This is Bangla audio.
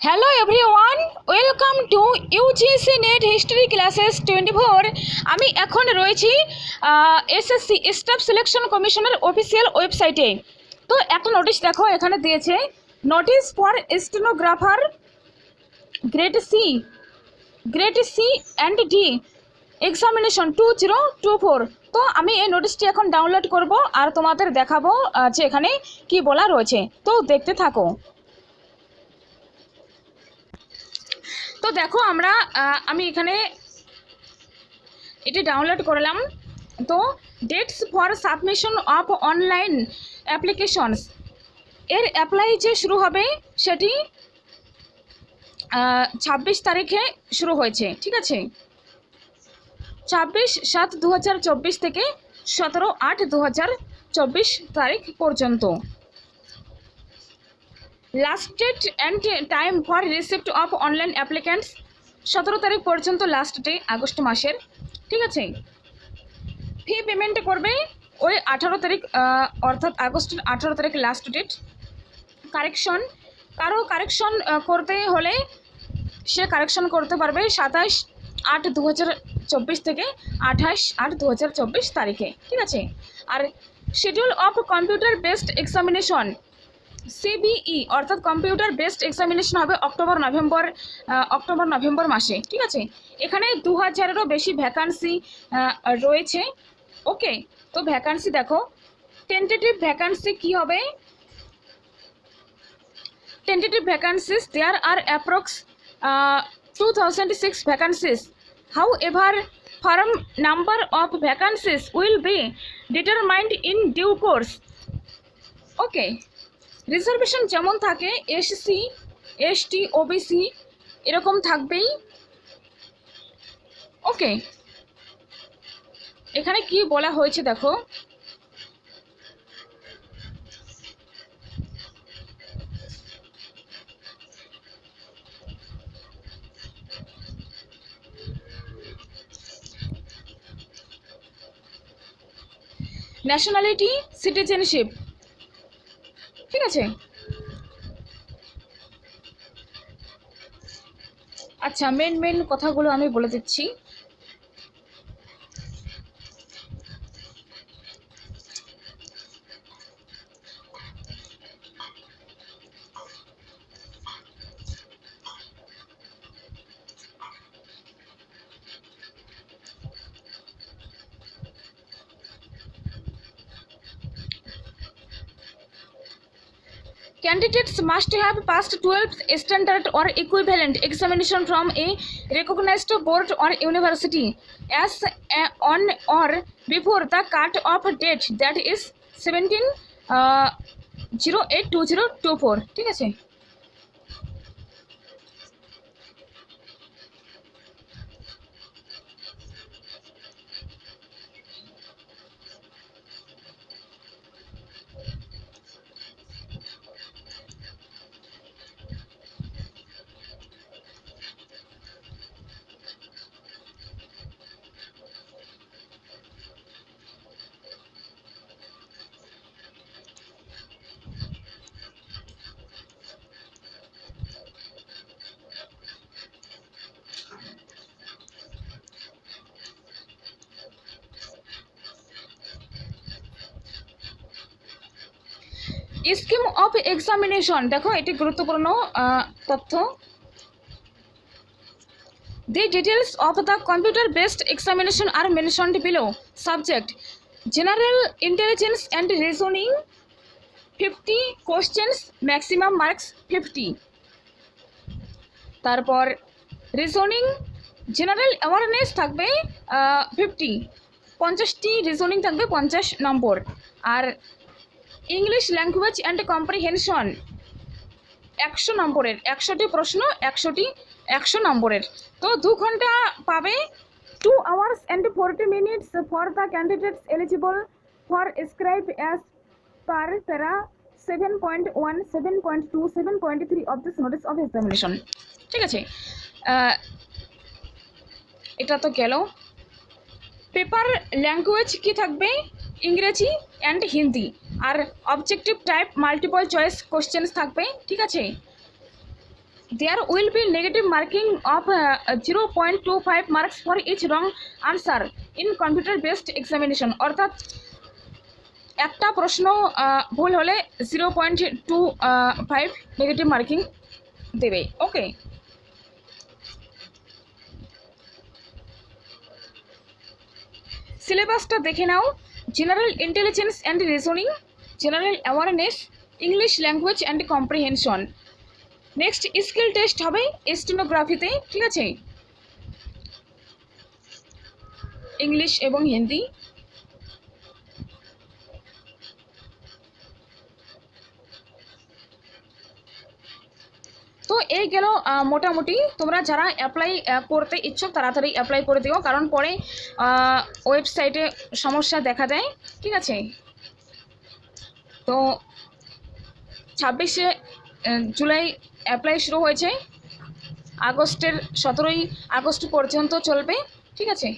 Hello everyone, welcome to UGC NET History Classes 24. আমি এখন রয়েছি এসএসসি স্টাফ সিলেকশন কমিশনের অফিসিয়াল ওয়েবসাইটে। তো একটা নোটিশ দেখো এখানে দিয়েছে, notice for stenographer grade C and D examination 2024। তো আমি এই নোটিশটি এখন ডাউনলোড করব আর তোমাদের দেখাবো যে এখানে কি বলা রয়েছে। তো দেখতে থাকো। তো দেখো আমি এখানে এটি ডাউনলোড করলাম। তো dates for submission of online applications এর অ্যাপ্লাই যে শুরু হবে সেটি 26 তারিখে শুরু হয়েছে, ঠিক আছে। 26/7/2024 থেকে 17/8/2024 তারিখ পর্যন্ত। Last date and time for receipt of online applicants 17 তারিখ পর্যন্ত লাস্ট ডে আগস্ট মাসের, ঠিক আছে। ফি পেমেন্ট করবে ওই 18 তারিখ, অর্থাৎ আগস্টের 18 তারিখ লাস্ট ডেট। কারো কারেকশন করতে হলে সে কারেকশন করতে পারবে 27/8/2024 থেকে 28/8/2024 তারিখে, ঠিক আছে। আর schedule of computer based examination CBE অর্থাৎ কম্পিউটার বেসড এক্সামিনেশন হবে অক্টোবর নভেম্বর মাসে, ঠিক আছে। এখানে 2000-এরও বেশি ভ্যাকান্সি রয়েছে, ওকে। তো ভ্যাকান্সি দেখো, টেন্টেটিভ ভ্যাকান্সি কি হবে। Tentative vacancies there are approx 2006 vacancies, however firm number of vacancies will be determined in due course, okay. Reservation যেমন থাকে এসসি এসটি ওবিসি এরকম থাকবেই, ওকে। এখানে কি বলা হয়েছে দেখো, ন্যাশনালিটি সিটিজেনশিপ, ঠিক আছে। আচ্ছা, মেন কথাগুলো আমি বলে দিচ্ছি। Candidates must have passed 12th standard or equivalent examination from a recognized board or university as on or before the cut-off date, that is 17/08/2024, ঠিক আছে। স্কিম অফ এক্সামিনেশন দেখো, এটি গুরুত্বপূর্ণ তথ্য। The details of the computer-based examination are mentioned below. Subject: General Intelligence and Reasoning, 50 questions, maximum marks 50. তারপর রিজনিং জেনারেল অ্যাওয়ারনেস থাকবে 50টি রিজনিং থাকবে 50 নম্বর। আর ইংলিশ ল্যাঙ্গুয়েজ অ্যান্ড কম্প্রিহেনশন 100 নম্বরের, 100টি প্রশ্ন 100 নম্বরের। তো 2 ঘন্টা পাবে। 2 hours and 40 minutes for the candidates eligible for scribe as per para 7.1, 7.2, 7.3 of this notice of examination, ঠিক আছে। এটা তো গেল। পেপার ল্যাঙ্গুয়েজ কি থাকবে, ইংরেজি অ্যান্ড হিন্দি। আর objective type multiple choice questions থাকবে, ঠিক আছে। there will be negative marking of 0.25 marks for each wrong answer in computer based examination অর্থাৎ একটা প্রশ্ন ভুল হলে 0.25 নেগেটিভ মার্কিং দেবে। ওকে, সিলেবাসটা দেখে নাও। General intelligence and reasoning, general awareness, English language and comprehension. Next skill test হবে স্টেনোগ্রাফিতে, ঠিক আছে, ইংলিশ এবং হিন্দি। তো এই গেল মোটামুটি। তোমরা যারা অ্যাপ্লাই করতে ইচ্ছুক তাড়াতাড়ি অ্যাপ্লাই করে দিও, কারণ পরে ওয়েবসাইটে সমস্যা দেখা দেয়, ঠিক আছে। তো 26শে জুলাই অ্যাপ্লাই শুরু হয়েছে, আগস্টের 17ই আগস্ট পর্যন্ত চলবে, ঠিক আছে।